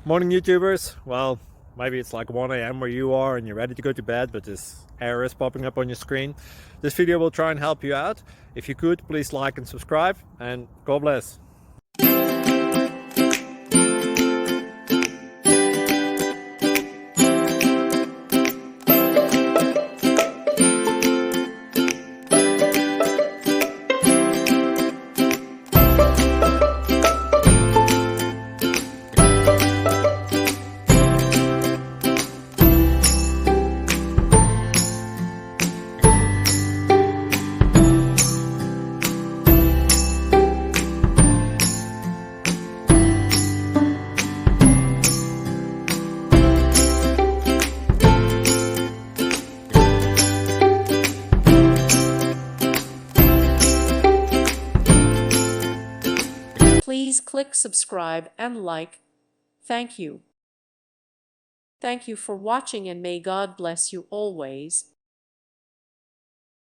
Morning YouTubers. Well, maybe it's like 1 a.m. where you are and you're ready to go to bed, but this error is popping up on your screen. This video will try and help you out. If you could, please like and subscribe, and God bless. Please click subscribe and like. Thank you. Thank you for watching, and may God bless you always.